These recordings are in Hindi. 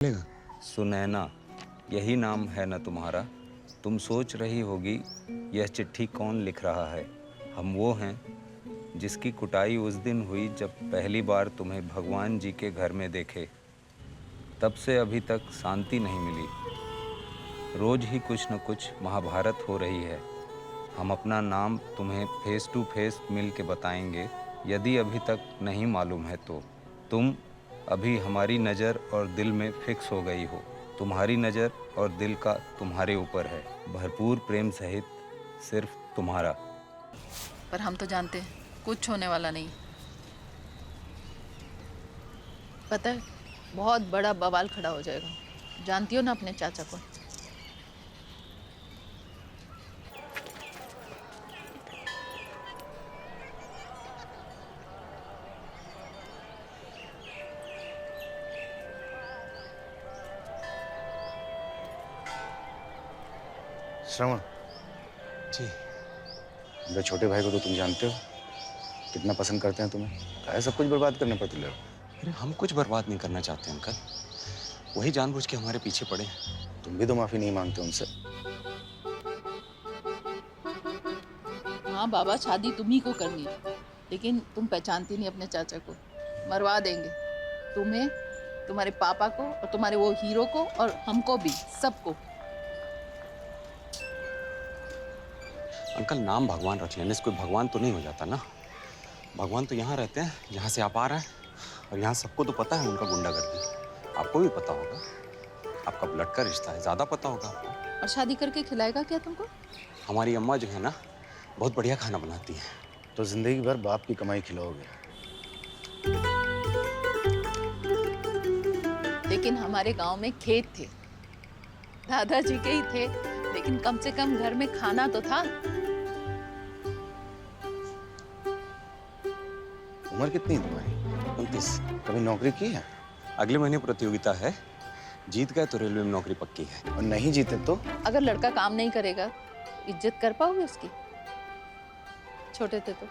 लेगा। सुनैना, यही नाम है न तुम्हारा। तुम सोच रही होगी यह चिट्ठी कौन लिख रहा है। हम वो हैं जिसकी कुटाई उस दिन हुई जब पहली बार तुम्हें भगवान जी के घर में देखे। तब से अभी तक शांति नहीं मिली। रोज ही कुछ न कुछ महाभारत हो रही है। हम अपना नाम तुम्हें फेस टू फेस मिल के बताएंगे, यदि अभी तक नहीं मालूम है तो। तुम अभी हमारी नज़र और दिल में फिक्स हो गई हो। तुम्हारी नज़र और दिल का तुम्हारे ऊपर है, भरपूर प्रेम सहित सिर्फ तुम्हारा। पर हम तो जानते हैं कुछ होने वाला नहीं। पता है बहुत बड़ा बवाल खड़ा हो जाएगा। जानती हो ना अपने चाचा को। श्रवण जी। मेरे छोटे भाई को तो तुम जानते हो, कितना पसंद करते हैं तुम्हें। काहे सब कुछ बर्बाद करने पर तुले हो। अरे हम कुछ बर्बाद नहीं करना चाहते अंकल, वही जानबूझ के हमारे पीछे पड़े हैं। तुम भी तो माफी नहीं मांगते उनसे। हाँ बाबा, शादी तुम ही को करनी है, लेकिन तुम पहचानती नहीं अपने चाचा को। मरवा देंगे तुम्हें, तुम्हारे पापा को और तुम्हारे वो हीरो को और हमको भी, सबको। अंकल नाम भगवान रख लेने से कोई भगवान तो नहीं हो जाता ना। भगवान तो यहाँ रहते हैं जहाँ से आप आ रहे हैं, और यहाँ सबको तो पता है उनका गुंडागर्दी। आपको भी पता होगा, आपका ब्लड का रिश्ता है, ज़्यादा पता होगा आपको। और शादी करके खिलाएगा क्या तुमको? हमारी अम्मा जो है ना, बहुत बढ़िया खाना बनाती है। तो जिंदगी भर बाप की कमाई खिलाओगे। लेकिन हमारे गांव में खेत थे, दादाजी के ही थे, लेकिन कम से कम घर में खाना तो था। उम्र कितनी है तुम्हारी? 29। कभी नौकरी की है? अगले महीने प्रतियोगिता है, जीत गए तो रेलवे में नौकरी पक्की है। और नहीं जीते तो? अगर लड़का काम नहीं करेगा, इज्जत कर पाओगे उसकी? छोटे थे तो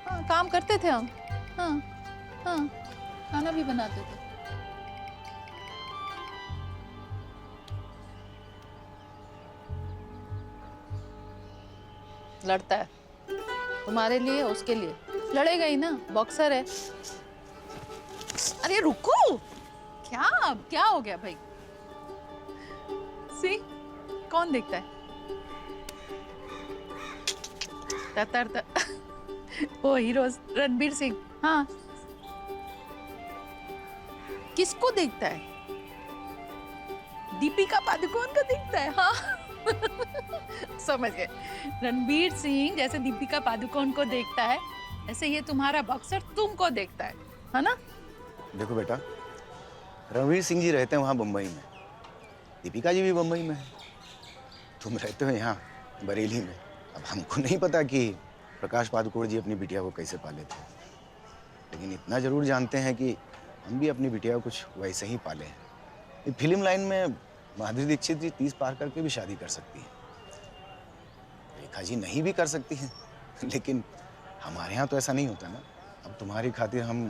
हाँ, काम करते थे हम। हाँ हाँ, खाना भी बनाते थे। लड़ता है तुम्हारे लिए, उसके लिए लड़ेगा ही ना, बॉक्सर है। अरे रुको, क्या क्या हो गया भाई? सी कौन देखता है? वो हीरो रणबीर सिंह। हाँ, किसको देखता है? दीपिका पादुकोण को देखता है। हाँ समझ गए। रणबीर सिंह जैसे दीपिका पादुकोण को देखता है, ऐसे ये तुम्हारा बॉक्सर तुमको देखता है ना? देखो बेटा, रणवीर सिंह जी रहते हैं वहाँ बम्बई में, दीपिका जी भी बम्बई में है, तुम रहते हो यहाँ बरेली में। अब हमको नहीं पता कि प्रकाश पादुकोण जी अपनी बिटिया को कैसे पाले थे, लेकिन इतना जरूर जानते हैं कि हम भी अपनी बिटिया को कुछ वैसे ही पाले हैं। फिल्म लाइन में माधुरी दीक्षित जी 30 पार करके भी शादी कर सकती है, रेखा जी नहीं भी कर सकती हैं, लेकिन हमारे यहाँ तो ऐसा नहीं होता ना। अब तुम्हारी खातिर हम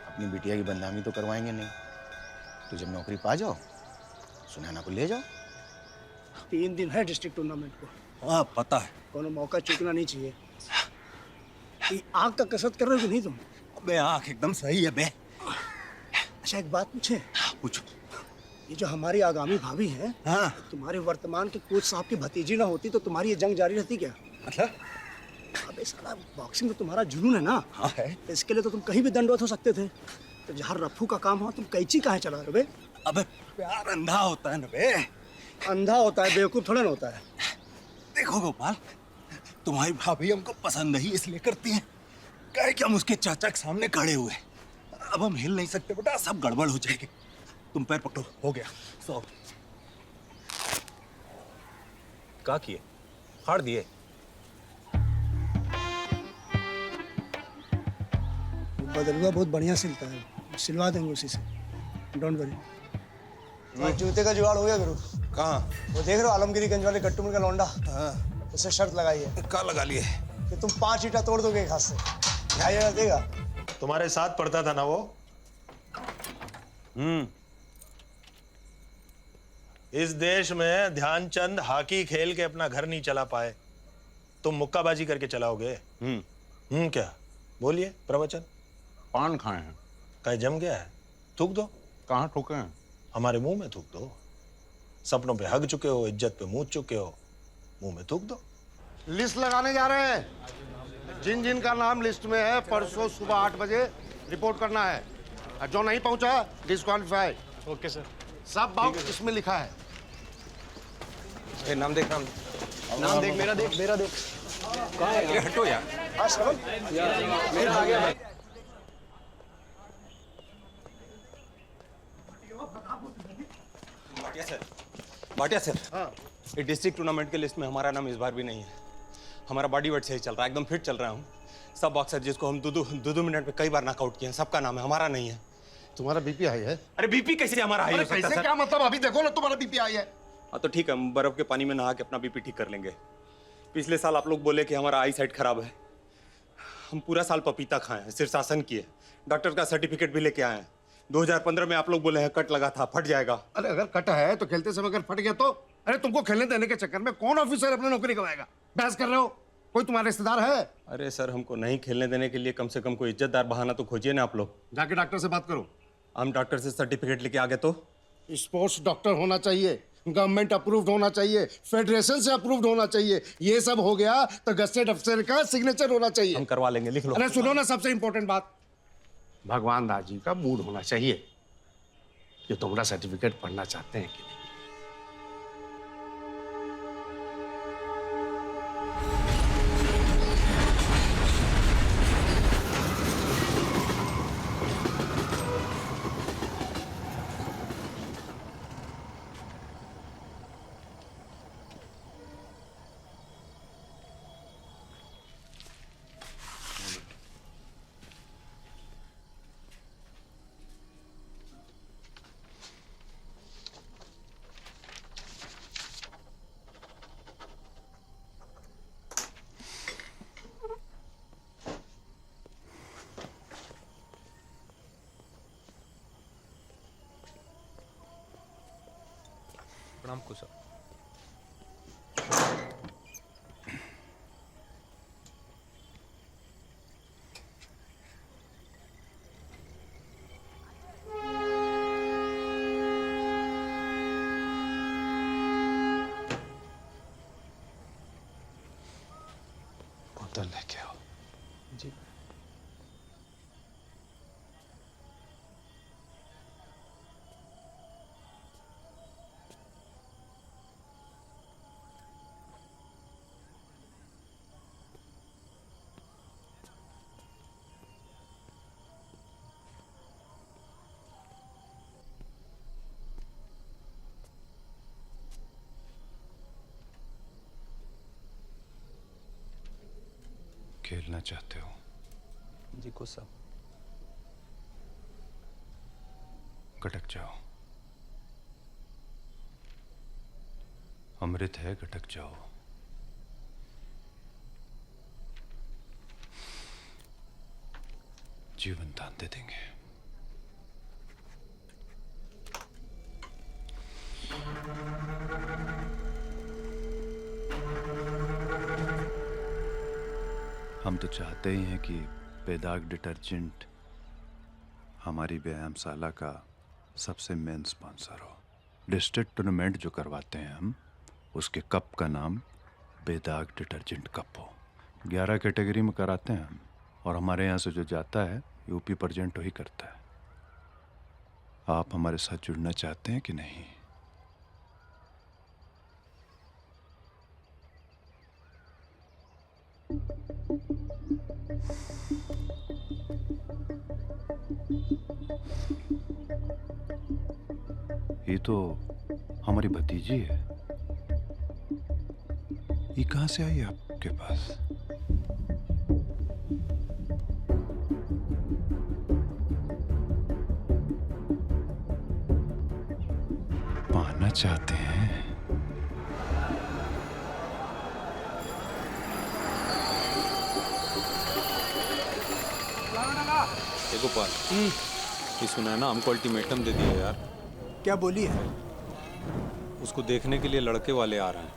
अपनी बिटिया की बदनामी तो करवाएंगे नहीं। तो जब नौकरी पा जाओ, सुनैना को ले जाओ। 3 दिन है डिस्ट्रिक्ट टूर्नामेंट को। हाँ पता है। कोनो मौका चूकना नहीं चाहिए। ये आँख का कसरत कर रहे हो कि नहीं तुम? अबे आँख एकदम सही है बे। अच्छा एक बात पूछे? पूछो। ये जो हमारी आगामी भाभी है, हाँ। तुम्हारे वर्तमान के कोच साहब की भतीजी ना होती तो तुम्हारी ये जंग जारी रहती क्या? मतलब? अबे साला, बॉक्सिंग में तुम्हारा जुनून है ना। हाँ है। इसके लिए तो तुम कहीं भी दंडवत हो सकते थे। तो जहाँ रफ्फू का काम हो, तुम कैंची काहे चला रहे हो बे? अबे प्यार अंधा होता है ना बे। अंधा होता है, बेवकूफ थोड़ा ना होता है। देखो गोपाल, तुम्हारी भाभी हमको पसंद ही इसलिए करती है क्या कि हम उसके चाचा के सामने खड़े हुए। अब हम हिल नहीं सकते बेटा, सब गड़बड़ हो जाएगी। तुम पैर पकड़ो, हो गया। सो क्या किए? फाड़ दिए? बदलुआ बहुत बढ़िया सिलता है, सिलवा देंगे उसी से, डोंट वरी। जूते का जुगाड़ हो गया गुरु? कहाँ? वो देख रहे हो आलमगिरीगंज वाले गट्टूमल का लौंडा? हाँ। उससे शर्त लगाई है क्या लगा लिए? कि तुम 5 ईंटा तोड़ दोगे एक हाथ से। क्या देगा? तुम्हारे साथ पढ़ता था ना वो? इस देश में ध्यानचंद हॉकी खेल के अपना घर नहीं चला पाए, तुम मुक्काबाजी करके चलाओगे? क्या बोलिए प्रवचन। पान खाए हैं। कहीं जम गया है? थूक दो। कहाँ ठोके हैं? हमारे मुंह में थूक दो। सपनों पे हग चुके हो, इज्जत पे मूत चुके हो, मुंह में थूक दो। लिस्ट लगाने जा रहे हैं। जिन जिन का नाम लिस्ट में है परसों सुबह 8 बजे रिपोर्ट करना है, और जो नहीं पहुंचा डिस्क्वालीफाई। Okay sir. सब बॉक्स इसमें लिखा है। नाम देख, नाम देख, मेरा देख, मेरा देख। ये हटो यार। भाटिया सर, हाँ। ये डिस्ट्रिक्ट टूर्नामेंट के लिस्ट में हमारा नाम इस बार भी नहीं है। हमारा बॉडी वेट सही चल रहा है, एकदम फिट चल रहा हूँ। सब बॉक्सर जिसको हम दो मिनट में कई बार नॉकआउट किए हैं, सबका नाम है, हमारा नहीं है। तुम्हारा बीपी हाई है? अरे बीपी कैसे हमारा हाई हो सकता है कैसे, सर? क्या मतलब? अभी देखो ना, तुम्हारा बीपी हाई है। हाँ तो ठीक है, हम बर्फ के पानी में नहा के अपना बीपी ठीक कर लेंगे। पिछले साल आप लोग बोले कि हमारा आई साइट खराब है। हम पूरा साल पपीता खाए हैं, शीर्षासन किए, डॉक्टर का सर्टिफिकेट भी लेके आए हैं। 2015 में आप लोग बोले हैं कट लगा था, फट जाएगा। अरे अगर कट है तो खेलते समय अगर फट गया तो? अरे तुमको खेलने देने के चक्कर में कौन ऑफिसर अपनी नौकरी गवाएगा? बहस कर रहे हो? कोई तुम्हारा रिश्तेदार है? अरे सर, हमको नहीं खेलने देने के लिए कम से कम कोई इज्जतदार बहाना तो खोजिए ना आप लोग। जाके डॉक्टर से बात करो। हम डॉक्टर से सर्टिफिकेट लेके आ गए तो? स्पोर्ट्स डॉक्टर होना चाहिए, गवर्नमेंट अप्रूव्ड होना चाहिए, फेडरेशन से अप्रूव्ड होना चाहिए। ये सब हो गया तो गस्टेड अफसर का सिग्नेचर होना चाहिए। हम करवा लेंगे, लिख लो। अरे सुनो ना, सबसे इंपॉर्टेंट बात, भगवान दास जी का मूड होना चाहिए जो तुम्हारा सर्टिफिकेट पढ़ना चाहते हैं कि नहीं। प्रणाम कुशल। बोतल लेके आओ। जी। खेलना चाहते हो? जी कोच साहब। गटक जाओ। अमृत है, गटक जाओ। जीवन दान दे देंगे। हम तो चाहते ही हैं कि बेदाग डिटर्जेंट हमारी व्यायामशाला का सबसे मेन स्पॉन्सर हो। डिस्ट्रिक्ट टूर्नामेंट जो करवाते हैं हम, उसके कप का नाम बेदाग डिटर्जेंट कप हो। 11 कैटेगरी में कराते हैं हम, और हमारे यहाँ से जो जाता है यूपी प्रेजेंट वही करता है। आप हमारे साथ जुड़ना चाहते हैं कि नहीं? ये तो हमारी भतीजी है। ये कहाँ से आई आपके पास? पाना चाहते हैं? देखो पाल, ये सुना है ना, हमको अल्टीमेटम दे दिया यार। क्या बोली है? उसको देखने के लिए लड़के वाले आ रहे हैं।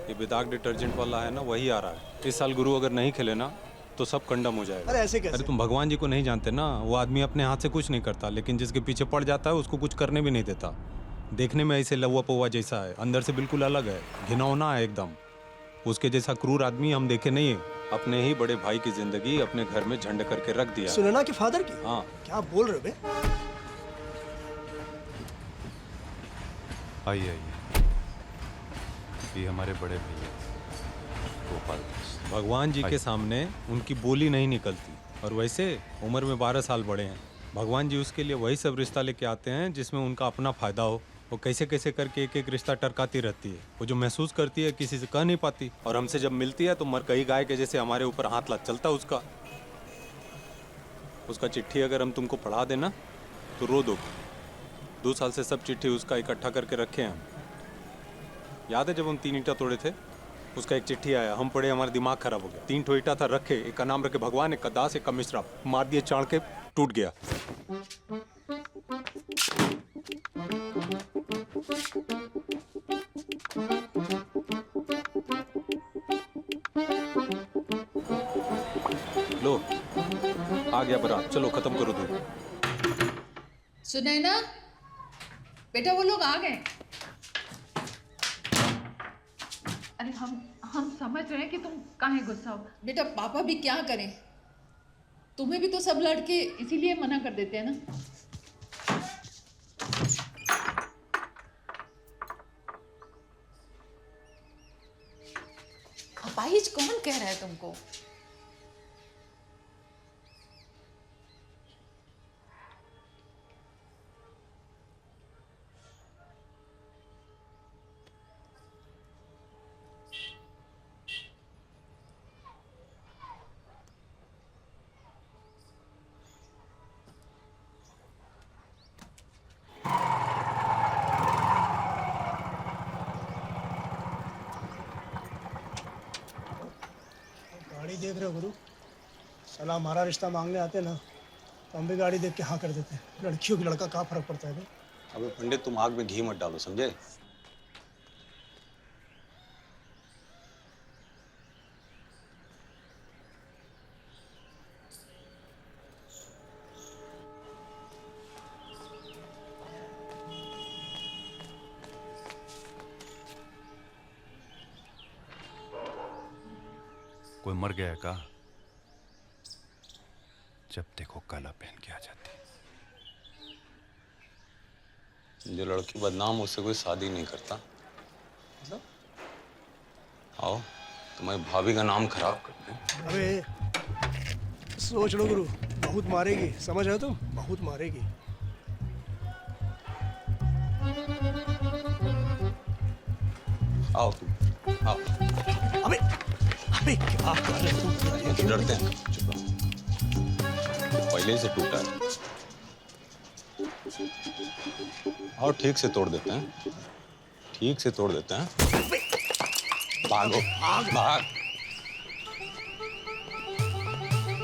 ये बेदाग डिटर्जेंट वाला है ना, वही आ रहा है। इस साल गुरु अगर नहीं खेले ना तो सब कंडम हो जाएगा। अरे ऐसे कैसे? अरे तुम भगवान जी को नहीं जानते ना, वो आदमी अपने हाथ से कुछ नहीं करता, लेकिन जिसके पीछे पड़ जाता है उसको कुछ करने भी नहीं देता। देखने में ऐसे लौवा पौवा जैसा है, अंदर से बिल्कुल अलग है, घिनौना है एकदम। उसके जैसा क्रूर आदमी हम देखे नहीं है। अपने ही बड़े भाई की जिंदगी अपने घर में झंड करके रख दिया। सुनैना के फादर की? हाँ। क्या बोल रहे हो बे? आइए ये हमारे बड़े भैया गोपाल। भगवान जी के सामने उनकी बोली नहीं निकलती, और वैसे उम्र में 12 साल बड़े हैं। भगवान जी उसके लिए वही सब रिश्ता लेके आते हैं जिसमें उनका अपना फायदा हो। वो कैसे कैसे करके एक एक रिश्ता टरकाती रहती है। वो जो महसूस करती है किसी से कह नहीं पाती, और हमसे जब मिलती है तो मरकही गाय के जैसे हमारे ऊपर हाथ लग चलता उसका चिट्ठी अगर हम तुमको पढ़ा देना तो रो दो। 2 साल से सब चिट्ठी उसका इकट्ठा करके रखे हैं हम। याद है जब हम 3 ईंटा तोड़े थे, उसका एक चिट्ठी आया, हम पढ़े, हमारा दिमाग खराब हो गया। 3 ठो ईंटा था रखे, एक का नाम रखे भगवान, एक का दास, एक का मिश्रा। मार दिए चाड़ के, टूट गया। लो आ गया बारात, चलो खत्म करो दो। सुनैना, बेटा वो लोग आ गए। अरे हम समझ रहे हैं कि तुम काहे गुस्सा हो। बेटा पापा भी क्या करें, तुम्हें भी तो सब लड़के इसीलिए मना कर देते हैं ना। अपाहिज कौन कह रहा है तुमको? गाड़ी देख रहे हो गुरु? साला हमारा रिश्ता मांगने आते ना तो हम भी गाड़ी देख के हाँ कर देते हैं। लड़कियों की लड़का कहाँ फर्क पड़ता है बे? अबे पंडित, तुम आग में घी मत डालो, समझे? कोई मर गया का? जब देखो काला पहन के आ जाती। जो लड़की बदनाम हो उससे कोई शादी नहीं करता। मतलब? आओ तुम्हारी भाभी का नाम खराब कर दे। अबे सोच लो गुरु, बहुत मारेगी, समझ रहे हो तुम? बहुत मारेगी। आओ तुम आओ। अबे अबे क्या कर रहे हो तुम? ये तो डरते हैं, चुप रहो। पहले ही से टूटा है। और ठीक से तोड़ देते हैं, ठीक से तोड़ देते हैं। भागो भाग।